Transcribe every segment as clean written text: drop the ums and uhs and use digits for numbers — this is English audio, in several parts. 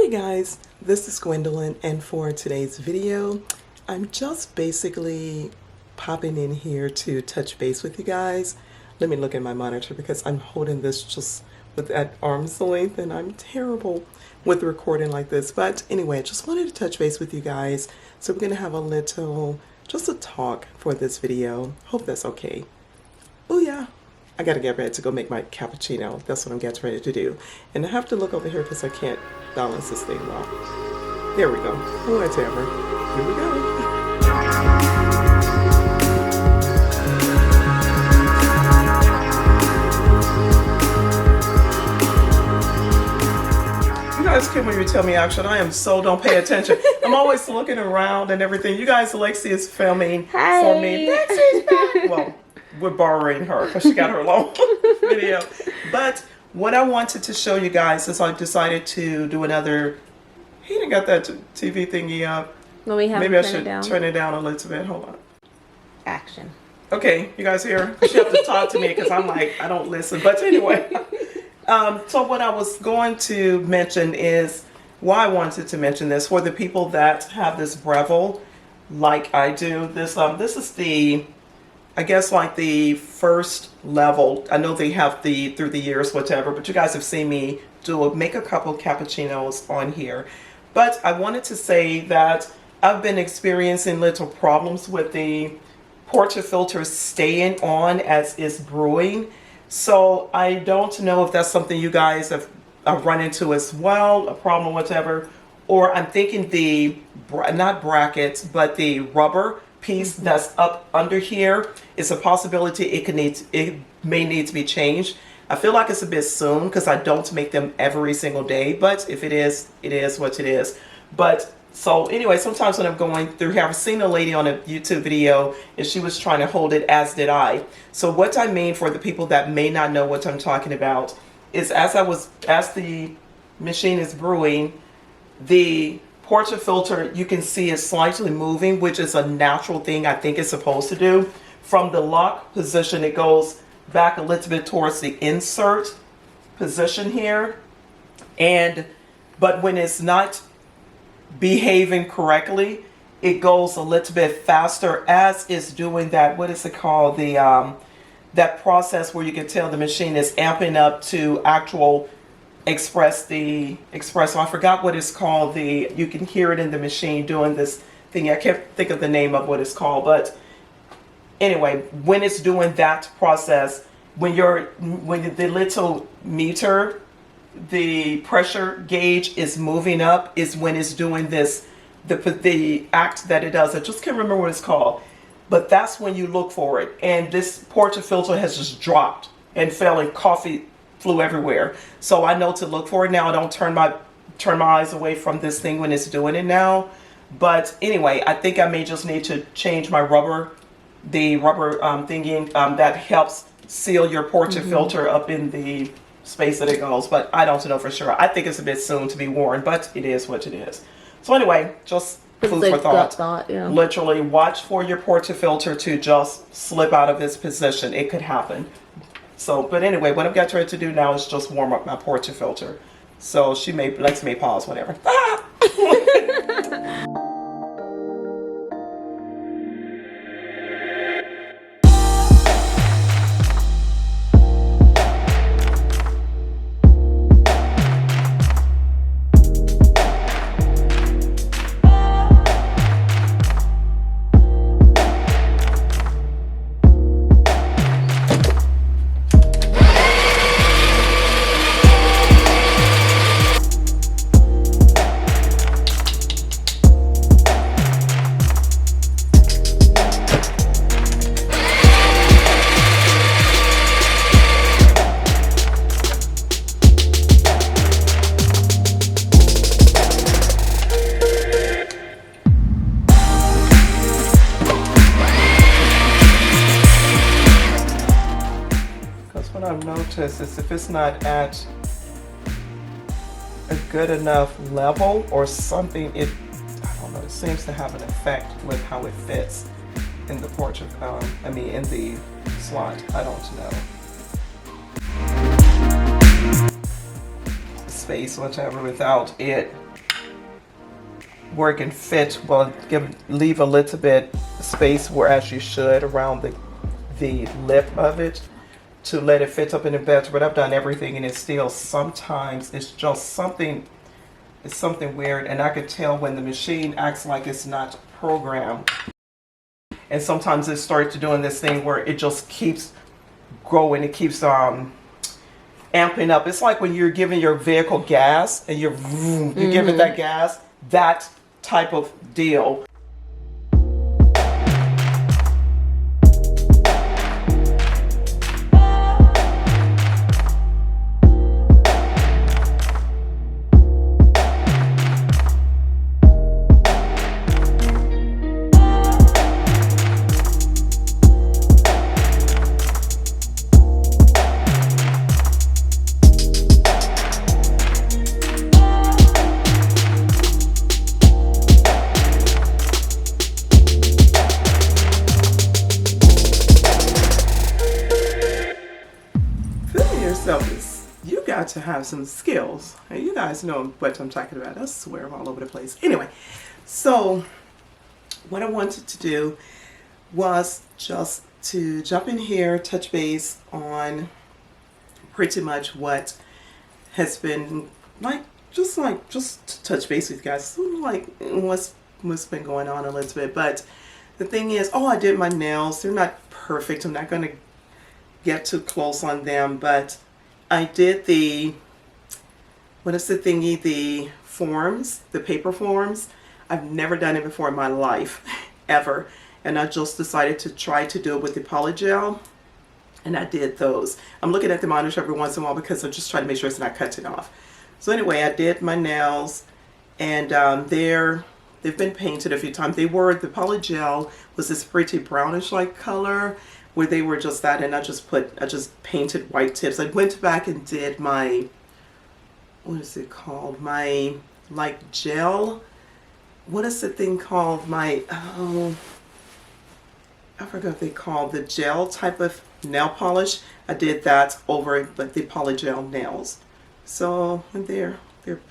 Hey guys, this is Gwendolyn, and for today's video, I'm just basically popping in here to touch base with you guys. Let me look at my monitor because I'm holding this just with at arm's length and I'm terrible with recording like this. But anyway, I just wanted to touch base with you guys. So we're going to have a little, just a talk for this video. Hope that's okay. Oh yeah. I gotta get ready to go make my cappuccino. That's what I'm getting ready to do. And I have to look over here because I can't balance this thing well. There we go. Whatever. Here we go. You guys came when you tell me action. I am so don't pay attention. I'm always looking around and everything. You guys, Lexi is filming for me. Lexi's back. Well, we're borrowing her because she got her long video. But what I wanted to show you guys is I decided to do another. He didn't got that TV thingy up. Well, we have Maybe I should turn it down a little bit. Hold on. Action. Okay, you guys hear? She have to talk to me because I'm like, I don't listen. But anyway, so what I was going to mention is why I wanted to mention this for the people that have this Breville, like I do. This is the, I guess, like the first level. I know they have the through the years, whatever, but you guys have seen me make a couple cappuccinos on here. But I wanted to say that I've been experiencing little problems with the portafilter staying on as it's brewing. So I don't know if that's something you guys have run into as well, a problem, whatever. Or I'm thinking the, not brackets, but the rubber piece that's up under here is a possibility it may need to be changed. I feel like it's a bit soon because I don't make them every single day, but if it is what it is. But so anyway, sometimes when I'm going through here, I've seen a lady on a YouTube video and she was trying to hold it, as did I. So what I mean, for the people that may not know what I'm talking about, is as the machine is brewing, the portafilter, you can see is slightly moving, which is a natural thing I think it's supposed to do. From the lock position, it goes back a little bit towards the insert position here. But when it's not behaving correctly, it goes a little bit faster as it's doing that, what is it called? That process where you can tell the machine is amping up to actual espresso. I forgot what it's called. You can hear it in the machine doing this thing. I can't think of the name of what it's called, but anyway, when it's doing that process, when the little meter, the pressure gauge is moving up, is when it's doing this, the act that it does. I just can't remember what it's called, but that's when you look for it. And this portafilter has just dropped and fell, and coffee flew everywhere. So I know to look for it now. I don't turn my eyes away from this thing when it's doing it now. But anyway, I think I may just need to change my rubber thingy that helps seal your portafilter up in the space that it goes. But I don't know for sure. I think it's a bit soon to be worn, but it is what it is. So anyway, just food for thought. Yeah. Literally watch for your portafilter to just slip out of its position. It could happen. So, but anyway, what I've got ready to do now is just warm up my portafilter. So Lex may pause, whatever. I've noticed is if it's not at a good enough level or something, I don't know, it seems to have an effect with how it fits in the portrait, in the slot. I don't know. space, whatever, without it working fit. Well, leave a little bit space where as you should around the lip of it to let it fit up in the better. But I've done everything and it's still sometimes it's just something. It's something weird, and I could tell when the machine acts like it's not programmed. And sometimes it starts doing this thing where it just keeps growing. It keeps amping up. It's like when you're giving your vehicle gas and you give it that gas. That type of deal. You got to have some skills. And you guys know what I'm talking about. I swear I'm all over the place. Anyway, so what I wanted to do was just to jump in here, touch base on pretty much what has been just to touch base with you guys, sort of like what's been going on a little bit. But the thing is, I did my nails. They're not perfect. I'm not going to get too close on them, but I did the forms, the paper forms. I've never done it before in my life, ever. And I just decided to try to do it with the polygel. And I did those. I'm looking at the monitor every once in a while because I'm just trying to make sure it's not cutting off. So anyway, I did my nails, and they've been painted a few times. The polygel was this pretty brownish like color, where they were just that, and I just painted white tips. I went back and did my, what is it called? My gel. What is the thing called? I forgot what they call the gel type of nail polish. I did that over but the polygel nails. So they're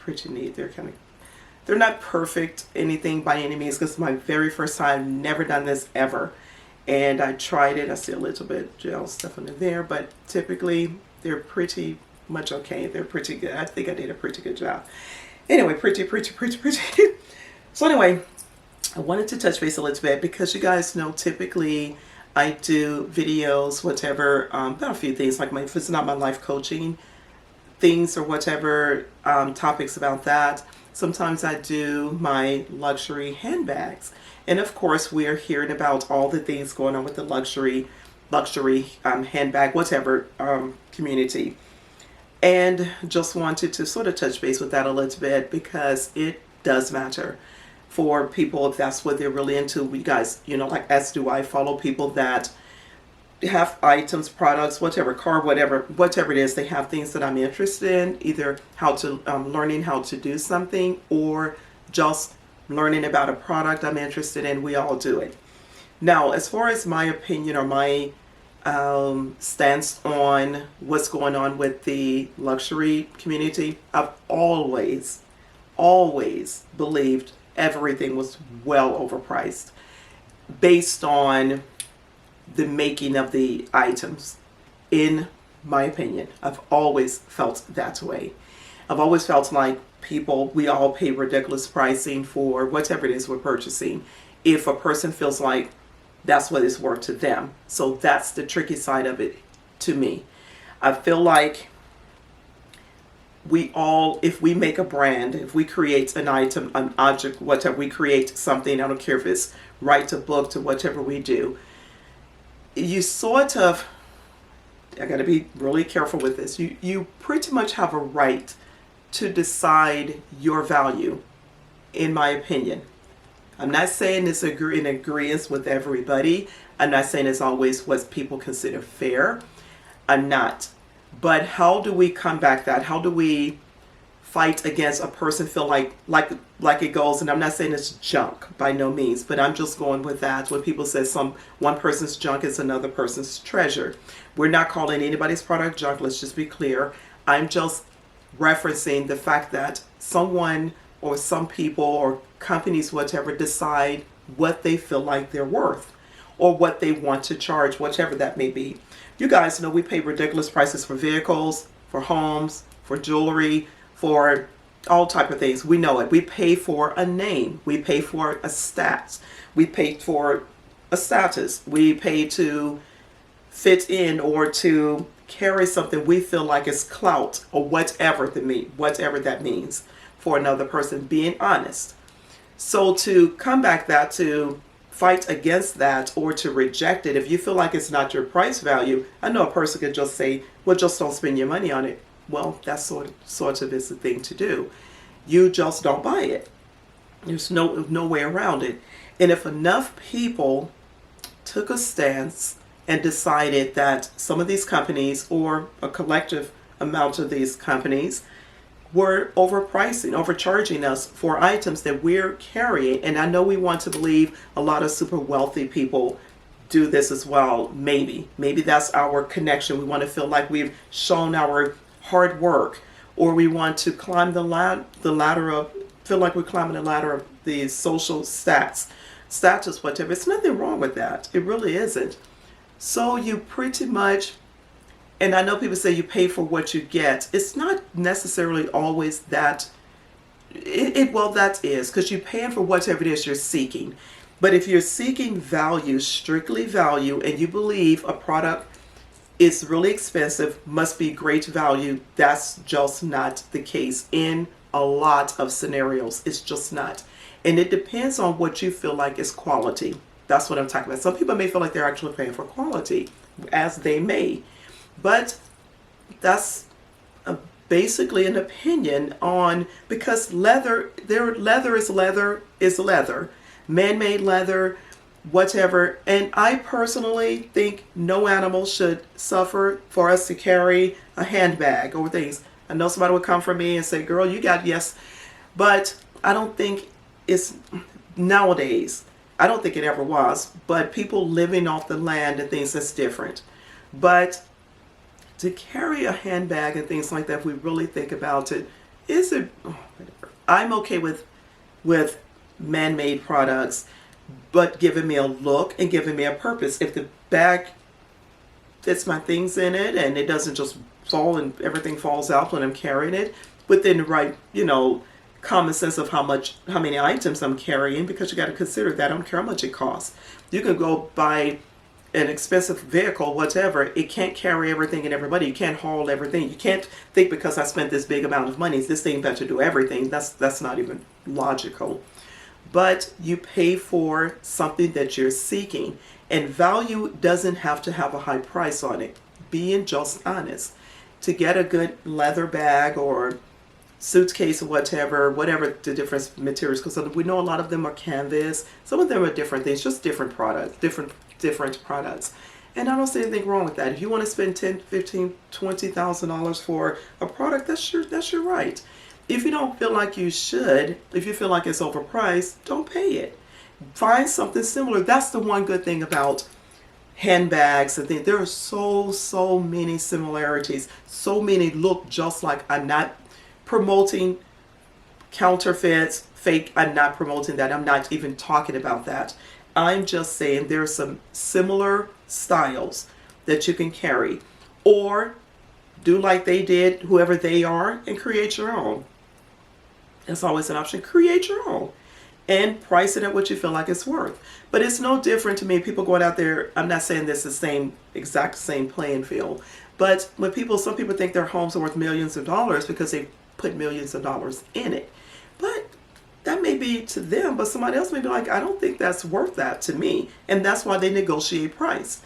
pretty neat. They're not perfect anything by any means, because it's my very first time. Never done this ever. And I tried it. I see a little bit gel stuff under there, but typically they're pretty much okay. They're pretty good. I think I did a pretty good job. Anyway, pretty. So anyway, I wanted to touch base a little bit because you guys know typically I do videos, whatever, about a few things, like if it's not my life coaching things or whatever, topics about that. Sometimes I do my luxury handbags. And of course, we are hearing about all the things going on with the luxury handbag, whatever, community. And just wanted to sort of touch base with that a little bit because it does matter for people if that's what they're really into. We guys, like as do I, follow people that have items, products, whatever, car, whatever it is. They have things that I'm interested in, either learning how to do something or just learning about a product I'm interested in. We all do it. Now, as far as my opinion or my stance on what's going on with the luxury community, I've always believed everything was well overpriced based on the making of the items. In my opinion, I've always felt that way. I've always felt like we all pay ridiculous pricing for whatever it is we're purchasing if a person feels like that's what it's worth to them. So that's the tricky side of it to me. I feel like if we make a brand, if we create an item, an object, whatever, we create something, I don't care if it's write a book to whatever we do, you sort of, I got to be really careful with this, you pretty much have a right to decide your value, in my opinion. I'm not saying it's in agreement with everybody. I'm not saying it's always what people consider fair. I'm not. But how do we combat that? How do we fight against a person feel like it goes? And I'm not saying it's junk by no means, but I'm just going with that. When people say one person's junk is another person's treasure. We're not calling anybody's product junk. Let's just be clear. I'm just referencing the fact that someone or some people or companies, whatever, decide what they feel like they're worth or what they want to charge, whatever that may be. You guys know we pay ridiculous prices for vehicles, for homes, for jewelry, for all type of things. We know it. We pay for a name. We pay for a stats. We pay for a status. We pay to fit in or to carry something we feel like is clout or whatever that means for another person, being honest. So to combat that, to fight against that or to reject it, if you feel like it's not your price value, I know a person could just say, well, just don't spend your money on it. Well, that's sort of is the thing to do. You just don't buy it. There's no way around it. And if enough people took a stance and decided that some of these companies or a collective amount of these companies were overcharging us for items that we're carrying, and I know we want to believe a lot of super wealthy people do this as well. Maybe that's our connection. We want to feel like we've shown our hard work, or we want to climb the ladder of, feel like we're climbing the ladder of the social status, whatever. It's nothing wrong with that. It really isn't. So you pretty much, and I know people say you pay for what you get. It's not necessarily always that. Well, that is, because you're paying for whatever it is you're seeking. But if you're seeking value, strictly value, and you believe a product is really expensive, must be great value, that's just not the case in a lot of scenarios. It's just not. And it depends on what you feel like is quality. That's what I'm talking about. Some people may feel like they're actually paying for quality, as they may. But that's basically an opinion on, because leather is leather, man-made leather, whatever. And I personally think no animal should suffer for us to carry a handbag or things. I know somebody would come from me and say, girl, you got, yes. But I don't think it's nowadays. I don't think it ever was. But people living off the land and things, that's different. But to carry a handbag and things like that, if we really think about it, I'm okay with man-made products, but giving me a look and giving me a purpose. If the bag fits my things in it and it doesn't just fall and everything falls out when I'm carrying it, within the right, common sense of how many items I'm carrying, because you got to consider that. I don't care how much it costs. You can go buy an expensive vehicle, whatever, it can't carry everything and everybody. You can't haul everything. You can't think because I spent this big amount of money, this thing better do everything. That's not even logical. But you pay for something that you're seeking, and value doesn't have to have a high price on it. Being just honest. To get a good leather bag or suitcase or whatever the different materials, because we know a lot of them are canvas, some of them are different things, just different products, different products. And I don't see anything wrong with that. If you want to spend $10,000, $15,000, $20,000 for a product, that's your right. If you don't feel like you should, if you feel like it's overpriced, don't pay it. Find something similar. That's the one good thing about handbags and things. There are so many similarities. So many look just like. I'm not promoting counterfeits, fake. I'm not promoting that. I'm not even talking about that. I'm just saying there's some similar styles that you can carry, or do like they did, whoever they are, and create your own. That's always an option. Create your own and price it at what you feel like it's worth. But it's no different to me. People going out there, I'm not saying this is the exact same playing field, but when some people think their homes are worth millions of dollars because they put millions of dollars in it. But that may be to them, but somebody else may be like, I don't think that's worth that to me. And that's why they negotiate price.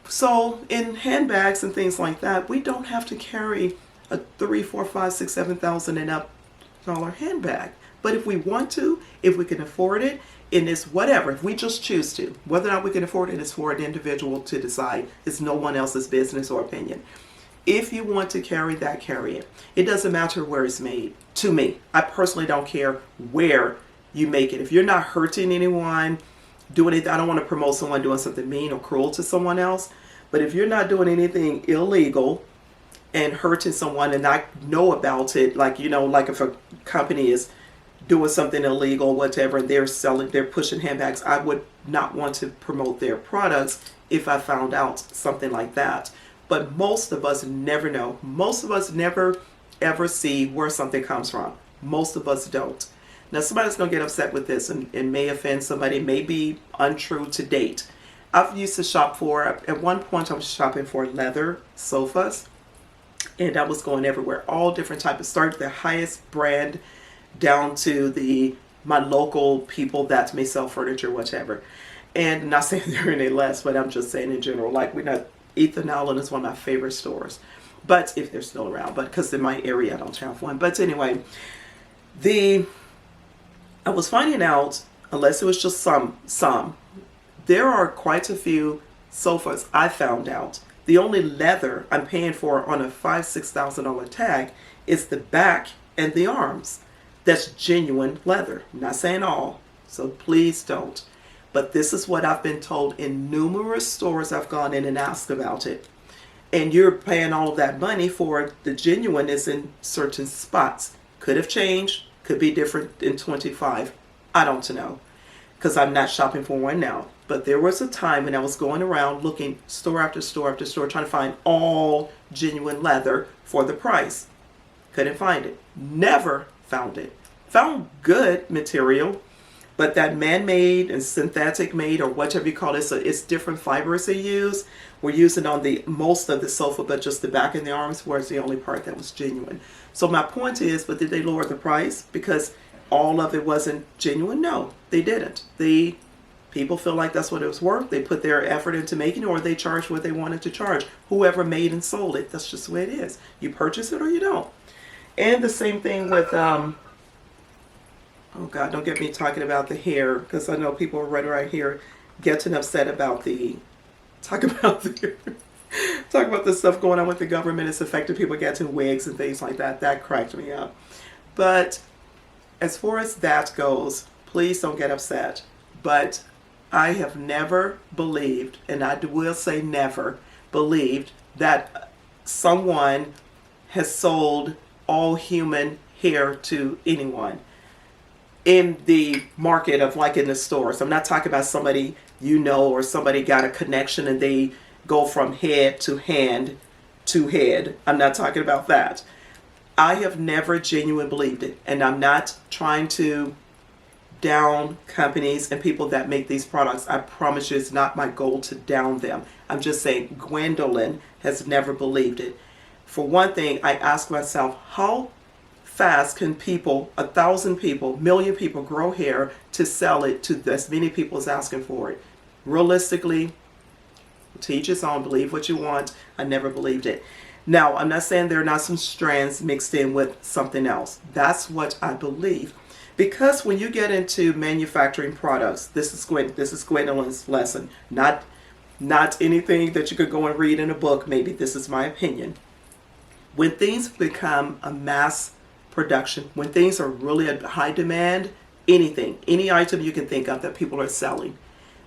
So in handbags and things like that, we don't have to carry a $3,000, $4,000, $5,000, $6,000, $7,000 and up handbag. But if we want to, if we can afford it, and it's whatever, if we just choose to, whether or not we can afford it is for an individual to decide. It's no one else's business or opinion. If you want to carry that, carry it. It doesn't matter where it's made. To me, I personally don't care where you make it. If you're not hurting anyone, doing it, I don't want to promote someone doing something mean or cruel to someone else. But if you're not doing anything illegal, and hurting someone and I know about it, like, you know, like if a company is doing something illegal, whatever, and they're pushing handbags, I would not want to promote their products if I found out something like that. But most of us never know. Most of us never ever see where something comes from. Most of us don't. Now, somebody's going to get upset with this and may offend somebody, may be untrue to date. I've used to shop for, at one point I was shopping for leather sofas, and I was going everywhere, all different types, start the highest brand down to my local people that may sell furniture, whatever. And not saying they're any less, but I'm just saying in general, like Ethan Allen is one of my favorite stores, but if they're still around, but because in my area I don't have one. But anyway, I was finding out, unless it was just some, there are quite a few sofas I found out. The only leather I'm paying for on a $5,000-$6,000 tag is the back and the arms. That's genuine leather. I'm not saying all, so please don't. But this is what I've been told in numerous stores I've gone in and asked about it. And you're paying all of that money for the genuineness in certain spots. Could have changed, could be different in 25. I don't know, because I'm not shopping for one now. But there was a time when I was going around looking store after store after store, trying to find all genuine leather for the price. Couldn't find it. Never found it. Found good material, but that man-made and synthetic made, or whatever you call it, so it's different fibers they use. We're using on the most of the sofa, but just the back and the arms was the only part that was genuine. So my point is, but did they lower the price because all of it wasn't genuine? No, they didn't. The people feel like that's what it was worth. They put their effort into making it, or they charged what they wanted to charge. Whoever made and sold it, that's just the way it is. You purchase it or you don't. And the same thing with, oh God, don't get me talking about the hair, because I know people right here getting upset about talk about the stuff going on with the government. It's affecting people getting wigs and things like that. That cracked me up. But as far as that goes, please don't get upset. But I have never believed, and I will say never believed, that someone has sold all human hair to anyone in the market of, like, in the stores. I'm not talking about somebody you know, or somebody got a connection and they go from head to hand to head. I'm not talking about that. I have never genuinely believed it, and I'm not trying to down companies and people that make these products. I promise you it's not my goal to down them. I'm just saying Gwendolyn has never believed it. For one thing, I ask myself, how fast can people, 1,000 people, 1,000,000 people grow hair to sell it to as many people as asking for it? Realistically, to each his own, believe what you want. I never believed it. Now, I'm not saying there are not some strands mixed in with something else. That's what I believe. Because when you get into manufacturing products, this is Gwendolyn's lesson, not anything that you could go and read in a book. Maybe this is my opinion. When things become a mass production, when things are really a high demand, any item you can think of that people are selling,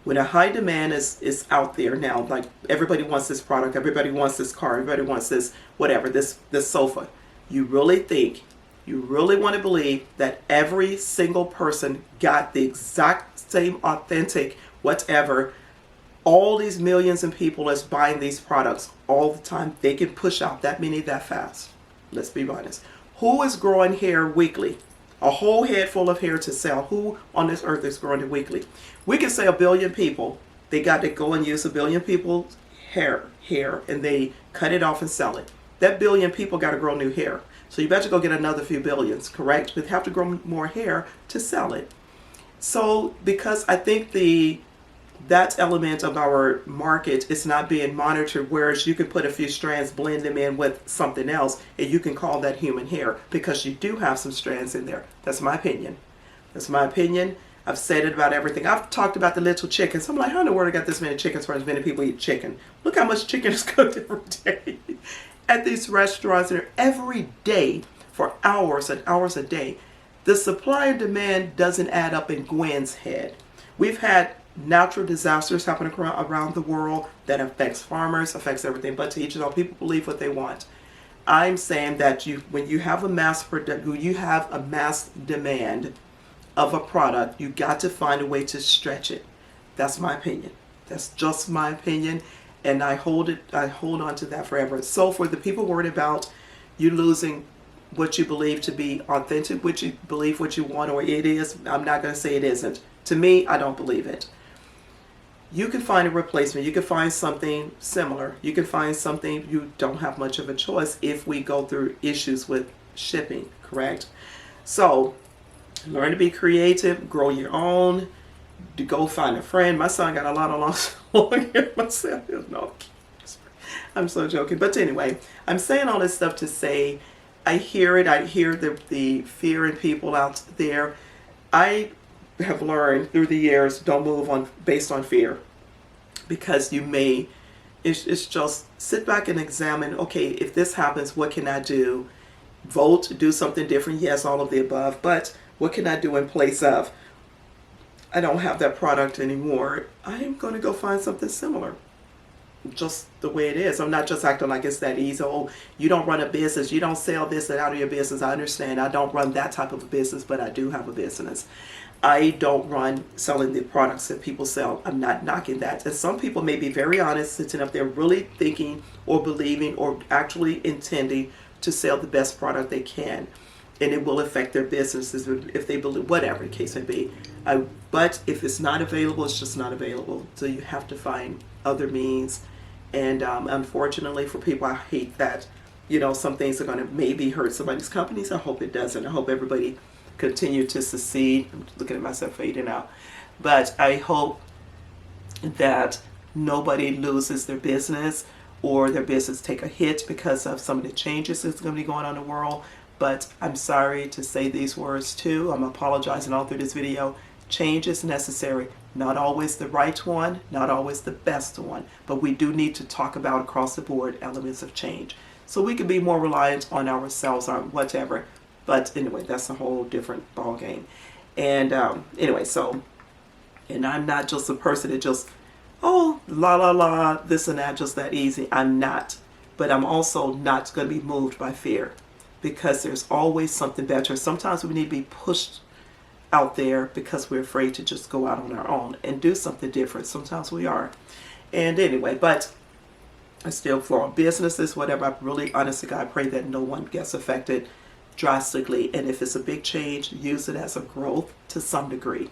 when a high demand is out there now, like everybody wants this product, everybody wants this car, everybody wants this whatever, this sofa, you really want to believe that every single person got the exact same authentic whatever. All these millions of people that's buying these products all the time, they can push out that many that fast. Let's be honest. Who is growing hair weekly? A whole head full of hair to sell. Who on this earth is growing it weekly? We can say 1 billion people. They got to go and use 1 billion people's hair, and they cut it off and sell it. That 1 billion people got to grow new hair. So you better go get another few billions, correct? They have to grow more hair to sell it. So because I think that element of our market is not being monitored, whereas you can put a few strands, blend them in with something else, and you can call that human hair because you do have some strands in there. That's my opinion. I've said it about everything. I've talked about the little chickens. I'm like, how in the world I got this many chickens for as many people eat chicken? Look how much chicken is cooked every day at these restaurants, and every day for hours and hours a day. The supply and demand doesn't add up in Gwen's head. We've had natural disasters happen around the world that affects farmers, affects everything, but to each his own. People believe what they want. I'm saying that when you have a you have a mass demand of a product, you got to find a way to stretch it. That's my opinion. That's just my opinion, and I hold on to that forever. So for the people worried about you losing what you believe to be authentic, what you believe what you want or it is, I'm not going to say it isn't. To me, I don't believe it. You can find a replacement. You can find something similar. You can find something. You don't have much of a choice if we go through issues with shipping, correct? So learn to be creative, grow your own, to go find a friend. My son got a lot of long hair myself. No, I'm so joking. But anyway, I'm saying all this stuff to say I hear it. I hear the fear in people out there. I have learned through the years, don't move on based on fear, because you may, it's just sit back and examine, okay, if this happens, what can I do? Vote, do something different, yes, all of the above, but what can I do in place of? I don't have that product anymore. I'm going to go find something similar. Just the way it is. I'm not just acting like it's that easy. Oh, you don't run a business, you don't sell this and out of your business. I understand. I don't run that type of a business, but I do have a business. I don't run selling the products that people sell. I'm not knocking that. And some people may be very honest, sitting up there really thinking or believing or actually intending to sell the best product they can. And it will affect their businesses if they believe, whatever the case may be. But if it's not available, it's just not available. So you have to find other means. And unfortunately for people, I hate that, some things are going to maybe hurt somebody's companies. I hope it doesn't. I hope everybody continue to succeed. I'm looking at myself fading out. But I hope that nobody loses their business or their business take a hit because of some of the changes that's going to be going on in the world. But I'm sorry to say these words too. I'm apologizing all through this video. Change is necessary. Not always the right one, not always the best one, but we do need to talk about across the board elements of change. So we can be more reliant on ourselves or whatever. But anyway, that's a whole different ball game. And anyway, and I'm not just a person that just, la, this and that, just that easy. I'm not. But I'm also not going to be moved by fear, because there's always something better. Sometimes we need to be pushed out there because we're afraid to just go out on our own and do something different. Sometimes we are. And anyway, but I still, for businesses, whatever, I really, honestly, God, I pray that no one gets affected drastically. And if it's a big change, use it as a growth to some degree.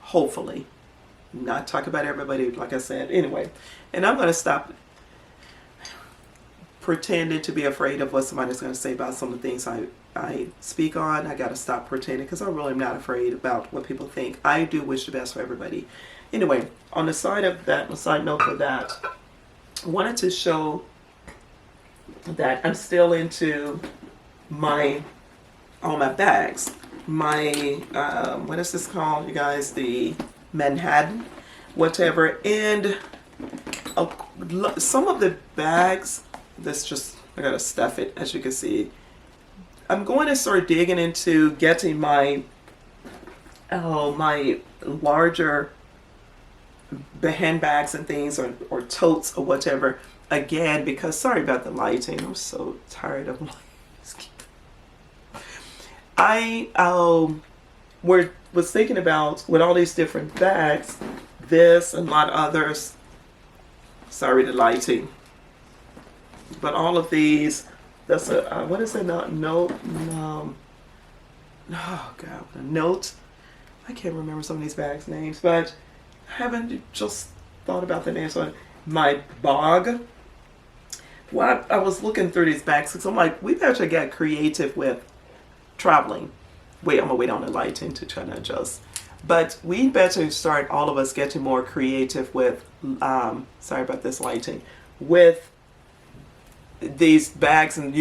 Hopefully. Not talk about everybody, like I said. Anyway, and I'm going to stop pretending to be afraid of what somebody's going to say about some of the things I speak on. I got to stop pretending, because I really am not afraid about what people think. I do wish the best for everybody. Anyway, on the side note for that, I wanted to show that I'm still into all my bags. My, what is this called, you guys? The Manhattan, whatever. And some of the bags, I gotta stuff it, as you can see. I'm going to start digging into getting my larger handbags and things, or totes or whatever, again, because sorry about the lighting. I'm so tired of lighting. I was thinking about, with all these different bags, this and a lot of others, sorry, the lighting, but all of these, that's a, what is it, note, oh God, a note, I can't remember some of these bags' names, but I haven't just thought about the names on my bog. Well, I was looking through these bags, because I'm like, we better get creative with traveling. Wait, I'm gonna wait on the lighting to try to adjust. But we better start, all of us, getting more creative with, sorry about this lighting, with these bags and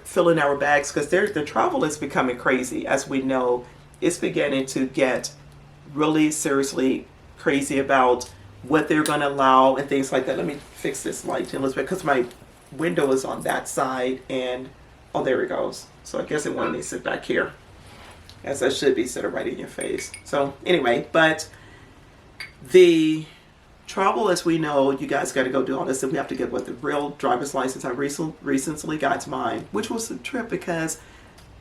filling our bags, because the travel is becoming crazy. As we know, it's beginning to get really seriously crazy about what they're going to allow and things like that. Let me fix this light, Elizabeth, because my window is on that side, and oh, there it goes. So I guess it wanted me to sit back here, as I should be sitting right in your face. So anyway, but the travel, as we know, you guys got to go do all this, and we have to get what the real driver's license. I recently got mine, which was a trip because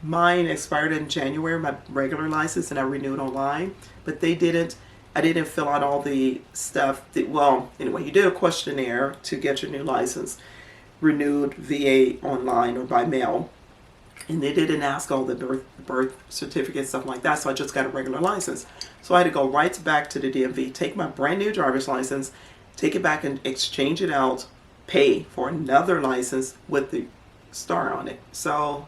mine expired in January, my regular license, and I renewed online, but they didn't. I didn't fill out all the stuff. Well, anyway, you did a questionnaire to get your new license renewed via online or by mail, and they didn't ask all the birth certificate stuff like that. So I just got a regular license. So I had to go right back to the DMV, take my brand new driver's license, take it back and exchange it out, pay for another license with the star on it. So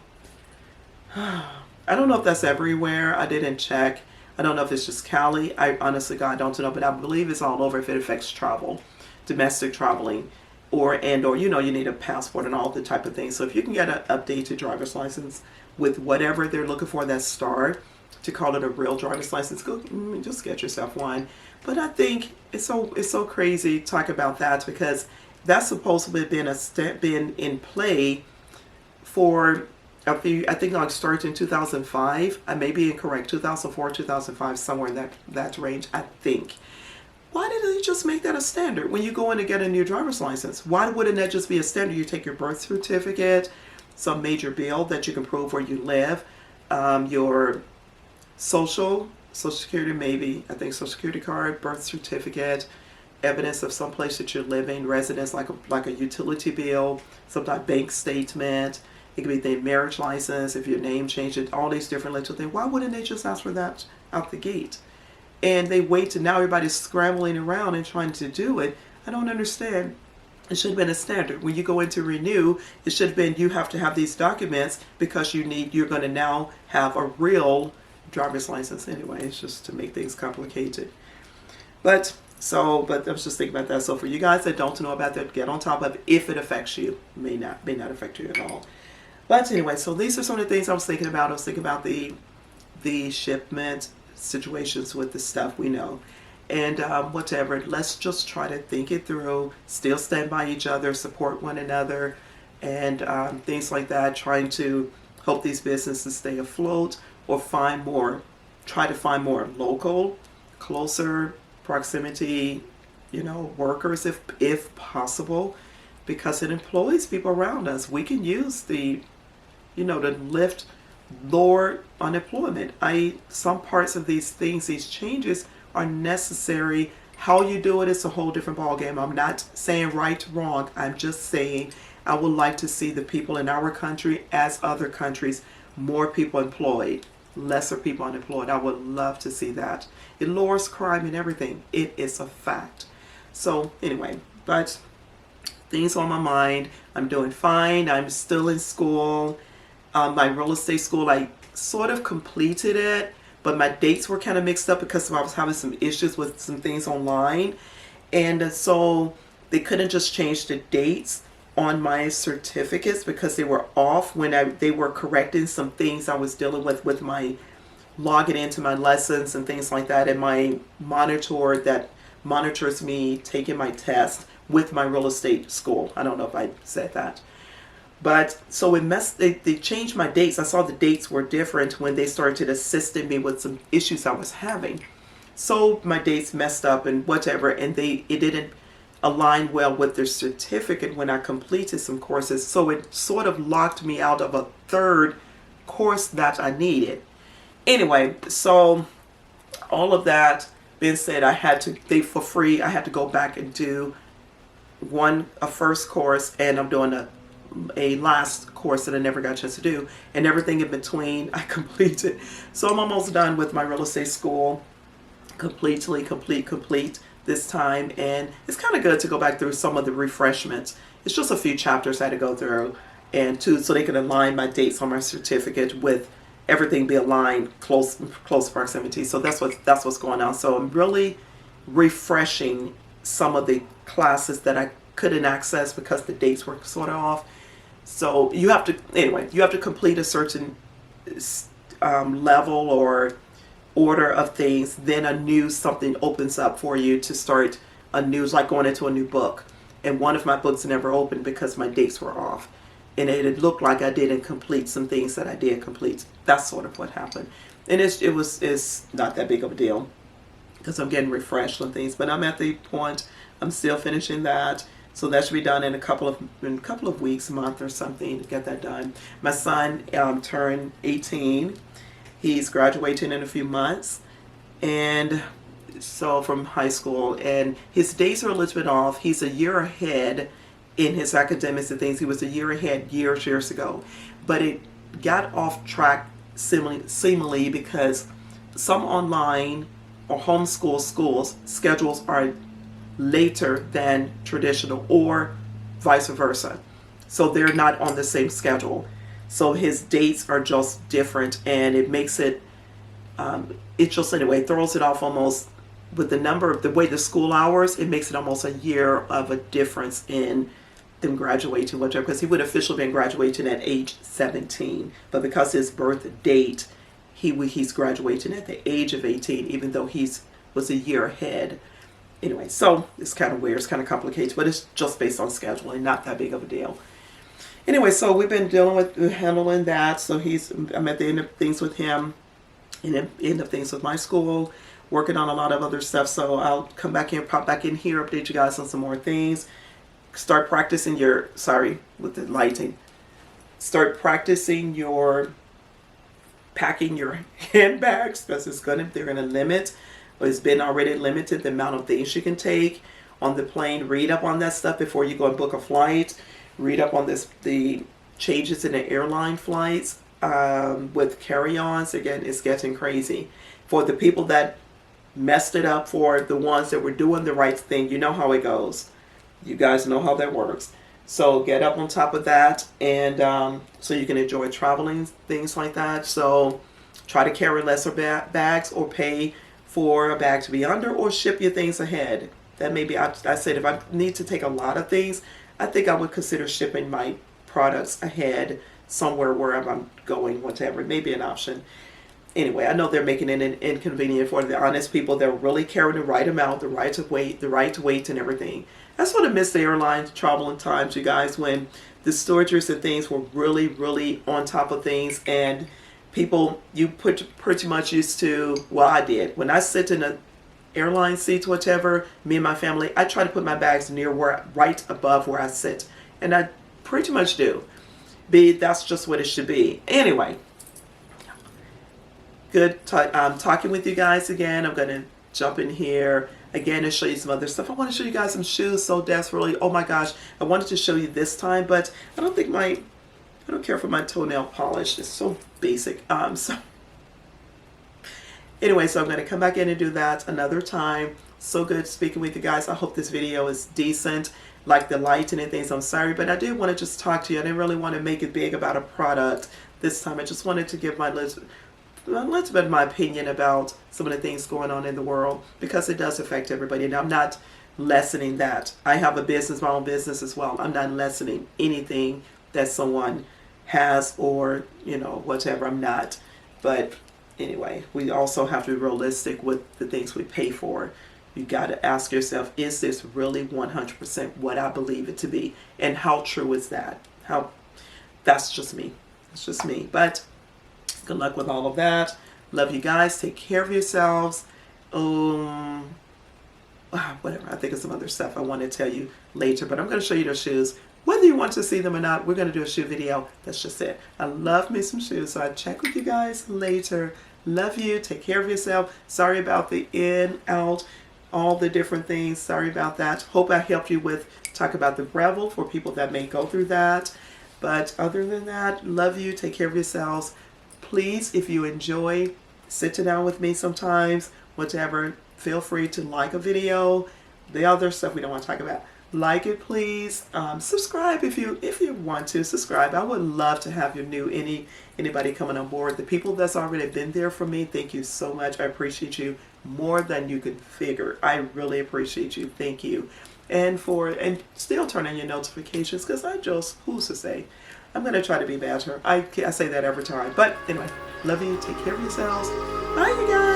I don't know if that's everywhere. I didn't check. I don't know if it's just Cali. I honestly, God, don't know, but I believe it's all over if it affects travel, domestic traveling, or you know, you need a passport and all the type of things. So if you can get an updated driver's license with whatever they're looking for, that star, to call it a real driver's license, go just get yourself one. But I think it's so crazy to talk about that, because that's supposed to have been in play for a few. I think it started in 2005. I may be incorrect. 2004, 2005, somewhere in that range, I think. Why didn't they just make that a standard when you go in to get a new driver's license? Why wouldn't that just be a standard? You take your birth certificate, some major bill that you can prove where you live, your social security, maybe, I think social security card, birth certificate, evidence of some place that you're living, residence, like a utility bill, some type of bank statement. It could be the marriage license, if your name changed, all these different little things. Why wouldn't they just ask for that out the gate? And they wait till now everybody's scrambling around and trying to do it. I don't understand. It should have been a standard. When you go in to renew, it should have been you have to have these documents because you're going to now have a real driver's license anyway. It's just to make things complicated. But I was just thinking about that. So for you guys that don't know about that, get on top of it. If it affects you. May not affect you at all. But anyway, so these are some of the things I was thinking about. I was thinking about the shipment situations with the stuff we know, and whatever. Let's just try to think it through. Still stand by each other, support one another, and things like that. Trying to help these businesses stay afloat, or try to find more local, closer proximity, workers if possible, because it employs people around us. We can use to lift lower unemployment. Some parts of these things, these changes are necessary. How you do it is a whole different ballgame. I'm not saying right, wrong. I'm just saying I would like to see the people in our country, as other countries, more people employed, lesser people unemployed. I would love to see that. It lowers crime and everything. It is a fact. So anyway, but things on my mind. I'm doing fine. I'm still in school. My real estate school, I sort of completed it, but my dates were kind of mixed up because I was having some issues with some things online. And so they couldn't just change the dates on my certificates because they were off when they were correcting some things I was dealing with my logging into my lessons and things like that, and my monitor that monitors me taking my test with my real estate school. I don't know if I said that. But so they changed my dates. I saw the dates were different when they started assisting me with some issues I was having. So my dates messed up and whatever, and it didn't align well with their certificate when I completed some courses. So it sort of locked me out of a third course that I needed. Anyway, so all of that being said, I had to go back and do a first course, and I'm doing a last course that I never got a chance to do, and everything in between I completed. So I'm almost done with my real estate school, complete this time, and it's kind of good to go back through some of the refreshments. It's just a few chapters I had to go through, and so they can align my dates on my certificate with everything be aligned close proximity. So that's what's going on. So I'm really refreshing some of the classes that I couldn't access because the dates were sort of off. So you have to complete a certain level or order of things, then something opens up for you to start like going into a new book. And one of my books never opened because my dates were off, and it looked like I didn't complete some things that I did complete. That's sort of what happened, and it's not that big of a deal. because I'm getting refreshed on things. But I'm at the point, I'm still finishing that. So that should be done in a couple of weeks, a month or something, to get that done. My son turned 18. He's graduating in a few months, and so from high school, and his dates are a little bit off. He's a year ahead in his academics and things. He was a year ahead years ago, but it got off track seemingly because some online or homeschool schools schedules are later than traditional, or vice versa. So they're not on the same schedule. So his dates are just different, and it makes it, it just anyway throws it off almost with the way the school hours. It makes it almost a year of a difference in them graduating, whatever, because he would officially been graduating at age 17, but because his birth date, he's graduating at the age of 18, even though was a year ahead. Anyway, so it's kind of weird, it's kind of complicated, but it's just based on scheduling, not that big of a deal. Anyway, so we've been handling that. So I'm at the end of things with him, and the end of things with my school, working on a lot of other stuff. So I'll come back in, pop back in here, update you guys on some more things. Start practicing with the lighting. Start practicing packing your handbags, because they're gonna limit. It's been already limited the amount of things you can take on the plane. Read up on that stuff before you go and book a flight. Read up on the changes in the airline flights with carry-ons. Again, it's getting crazy. For the people that messed it up, for the ones that were doing the right thing, you know how it goes. You guys know how that works. So get up on top of that, and so you can enjoy traveling, things like that. So try to carry lesser bags, or pay for a bag to be under, or ship your things ahead. That may be, I said, if I need to take a lot of things, I think I would consider shipping my products ahead somewhere wherever I'm going, whatever. It may be an option. Anyway, I know they're making it inconvenient for the honest people that really carry the right amount, the right weight and everything. That's what I miss the airline traveling times, you guys, when the storages and things were really, really on top of things, and people, you pretty much used to, well, I did. When I sit in a airline seat, whatever, me and my family, I try to put my bags right above where I sit. And I pretty much do. That's just what it should be. Anyway, good talking with you guys again. I'm going to jump in here again and show you some other stuff. I want to show you guys some shoes so desperately. Oh my gosh, I wanted to show you this time, but I don't care for my toenail polish. It's so basic. So anyway, so I'm going to come back in and do that another time. So good speaking with you guys. I hope this video is decent, like the lighting and things. I'm sorry, but I did want to just talk to you. I didn't really want to make it big about a product this time. I just wanted to give a little bit of my opinion about some of the things going on in the world, because it does affect everybody. And I'm not lessening that. I have a business, my own business as well. I'm not lessening anything that someone has, or whatever. I'm not. But anyway, we also have to be realistic with the things we pay for. You got to ask yourself, is this really 100% what I believe it to be? And how true is that? That's just me. It's just me. But good luck with all of that. Love you guys. Take care of yourselves. Whatever. I think of some other stuff I want to tell you later, but I'm going to show you those shoes. Whether you want to see them or not, we're going to do a shoe video. That's just it. I love me some shoes, so I'll check with you guys later. Love you. Take care of yourself. Sorry about the in, out, all the different things. Sorry about that. Hope I helped you talk about the Breville for people that may go through that. But other than that, love you. Take care of yourselves. Please, if you enjoy sitting down with me sometimes, whatever, feel free to like a video. The other stuff we don't want to talk about. Like it, please. Subscribe if you want to subscribe. I would love to have your anybody coming on board. The people that's already been there for me, thank you so much. I appreciate you more than you could figure. I really appreciate you. Thank you. And still turn on your notifications, because who's to say? I'm going to try to be better. I say that every time. But anyway, love you. Take care of yourselves. Bye, you guys.